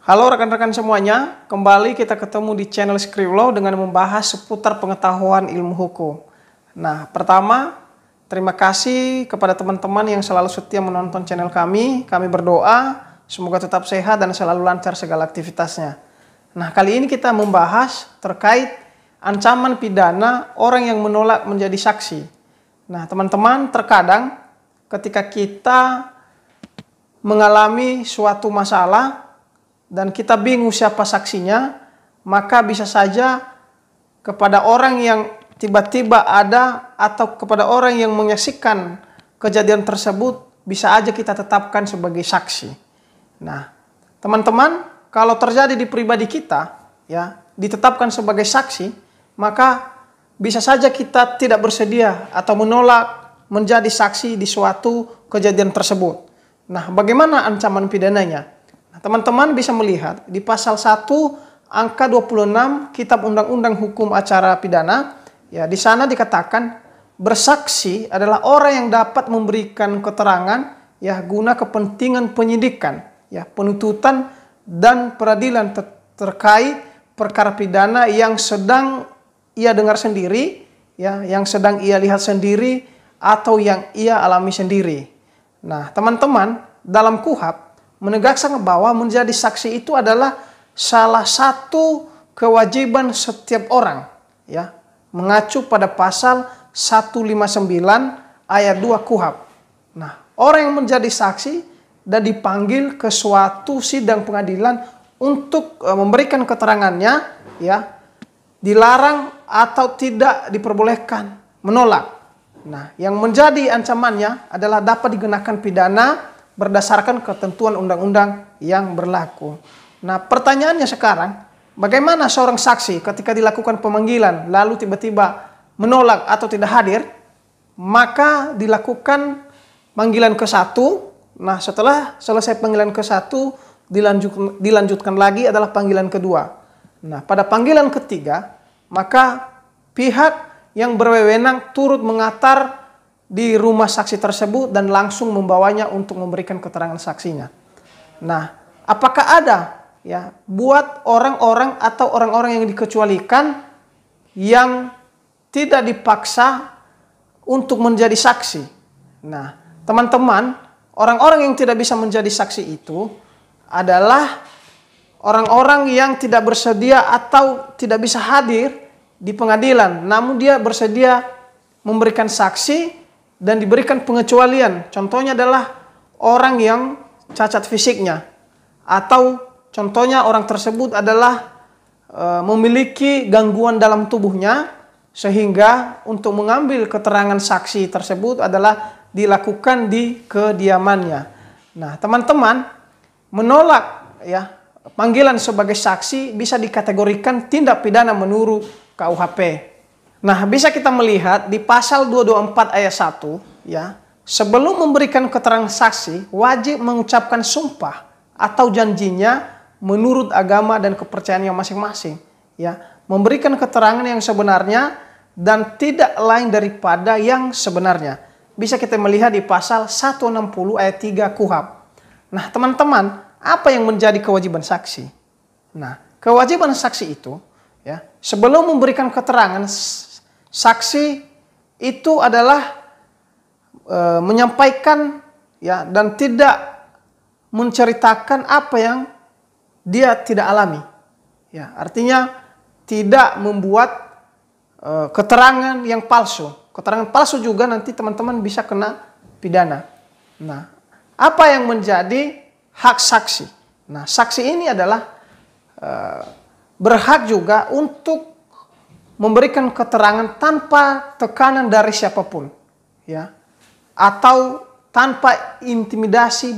Halo rekan-rekan semuanya, kembali kita ketemu di channel Skriwlaw dengan membahas seputar pengetahuan ilmu hukum. Nah, pertama, terima kasih kepada teman-teman yang selalu setia menonton channel kami. Kami berdoa semoga tetap sehat dan selalu lancar segala aktivitasnya. Nah, kali ini kita membahas terkait ancaman pidana orang yang menolak menjadi saksi. Nah, teman-teman, terkadang ketika kita mengalami suatu masalah dan kita bingung siapa saksinya, maka bisa saja kepada orang yang tiba-tiba ada atau kepada orang yang menyaksikan kejadian tersebut bisa aja kita tetapkan sebagai saksi. Nah, teman-teman, kalau terjadi di pribadi kita, ya, ditetapkan sebagai saksi, maka bisa saja kita tidak bersedia atau menolak menjadi saksi di suatu kejadian tersebut. Nah, bagaimana ancaman pidananya? Teman-teman bisa melihat di pasal 1 angka 26 Kitab Undang-Undang Hukum Acara Pidana, ya, di sana dikatakan bersaksi adalah orang yang dapat memberikan keterangan, ya, guna kepentingan penyidikan, ya, penuntutan dan peradilan terkait perkara pidana yang sedang ia dengar sendiri, ya, yang sedang ia lihat sendiri atau yang ia alami sendiri. Nah, teman-teman, dalam KUHP menegaskan bahwa menjadi saksi itu adalah salah satu kewajiban setiap orang, ya, mengacu pada pasal 159 ayat 2 KUHP. Nah, orang yang menjadi saksi dan dipanggil ke suatu sidang pengadilan untuk memberikan keterangannya, ya, dilarang atau tidak diperbolehkan menolak. Nah, yang menjadi ancamannya adalah dapat dikenakan pidana berdasarkan ketentuan undang-undang yang berlaku. Nah, pertanyaannya sekarang, bagaimana seorang saksi ketika dilakukan pemanggilan lalu tiba-tiba menolak atau tidak hadir? Maka dilakukan panggilan ke-1. Nah, setelah selesai panggilan ke-1 dilanjutkan lagi adalah panggilan kedua. Nah, pada panggilan ketiga, maka pihak yang berwenang turut mengantar di rumah saksi tersebut dan langsung membawanya untuk memberikan keterangan saksinya. Nah, apakah ada, ya, buat orang-orang atau orang-orang yang dikecualikan yang tidak dipaksa untuk menjadi saksi? Nah, teman-teman, orang-orang yang tidak bisa menjadi saksi itu adalah orang-orang yang tidak bersedia atau tidak bisa hadir di pengadilan, namun dia bersedia memberikan saksi dan diberikan pengecualian. Contohnya adalah orang yang cacat fisiknya, atau contohnya orang tersebut adalah memiliki gangguan dalam tubuhnya, sehingga untuk mengambil keterangan saksi tersebut adalah dilakukan di kediamannya. Nah, teman-teman, menolak, ya, panggilan sebagai saksi bisa dikategorikan tindak pidana menurut KUHP. Nah, bisa kita melihat di pasal 224 ayat 1, ya, sebelum memberikan keterangan saksi wajib mengucapkan sumpah atau janjinya menurut agama dan kepercayaannya masing-masing, ya, memberikan keterangan yang sebenarnya dan tidak lain daripada yang sebenarnya. Bisa kita melihat di pasal 160 ayat 3 KUHP. Nah, teman-teman, apa yang menjadi kewajiban saksi? Nah, kewajiban saksi itu, ya, sebelum memberikan keterangan, saksi itu adalah menyampaikan, ya, dan tidak menceritakan apa yang dia tidak alami. Ya, artinya tidak membuat keterangan yang palsu. Keterangan palsu juga nanti teman-teman bisa kena pidana. Nah, apa yang menjadi hak saksi? Nah, saksi ini adalah berhak juga untuk memberikan keterangan tanpa tekanan dari siapapun, ya, atau tanpa intimidasi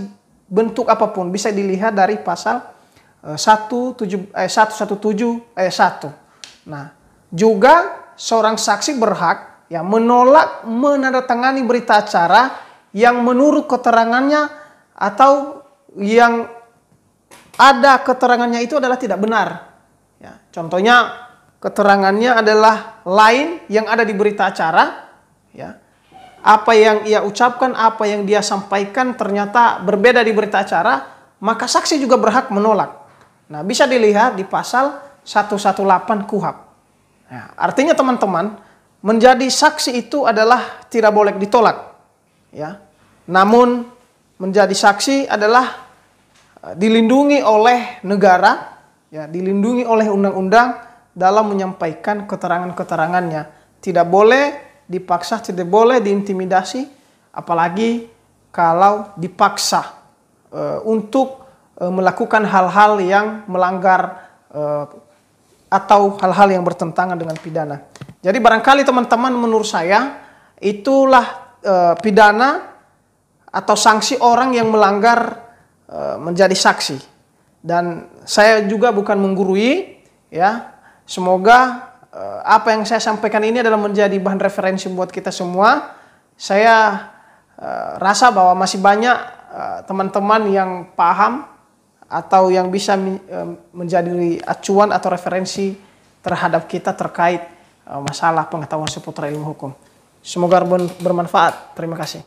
bentuk apapun. Bisa dilihat dari pasal 117 ayat 1. Nah, juga seorang saksi berhak, ya, menolak menandatangani berita acara yang menurut keterangannya atau yang ada keterangannya itu adalah tidak benar. Ya, contohnya keterangannya adalah lain yang ada di berita acara, ya. Apa yang ia ucapkan, apa yang dia sampaikan ternyata berbeda di berita acara, maka saksi juga berhak menolak. Nah, bisa dilihat di pasal 118 KUHP. Nah, artinya teman-teman, menjadi saksi itu adalah tidak boleh ditolak. Ya. Namun menjadi saksi adalah dilindungi oleh negara, ya, dilindungi oleh undang-undang dalam menyampaikan keterangan-keterangannya. Tidak boleh dipaksa, tidak boleh diintimidasi, apalagi kalau dipaksa untuk melakukan hal-hal yang melanggar atau hal-hal yang bertentangan dengan pidana. Jadi barangkali teman-teman, menurut saya itulah pidana atau sanksi orang yang melanggar menjadi saksi. Dan saya juga bukan menggurui, ya. Semoga apa yang saya sampaikan ini adalah menjadi bahan referensi buat kita semua. Saya rasa bahwa masih banyak teman-teman yang paham atau yang bisa menjadi acuan atau referensi terhadap kita terkait masalah pengetahuan seputar ilmu hukum. Semoga bermanfaat. Terima kasih.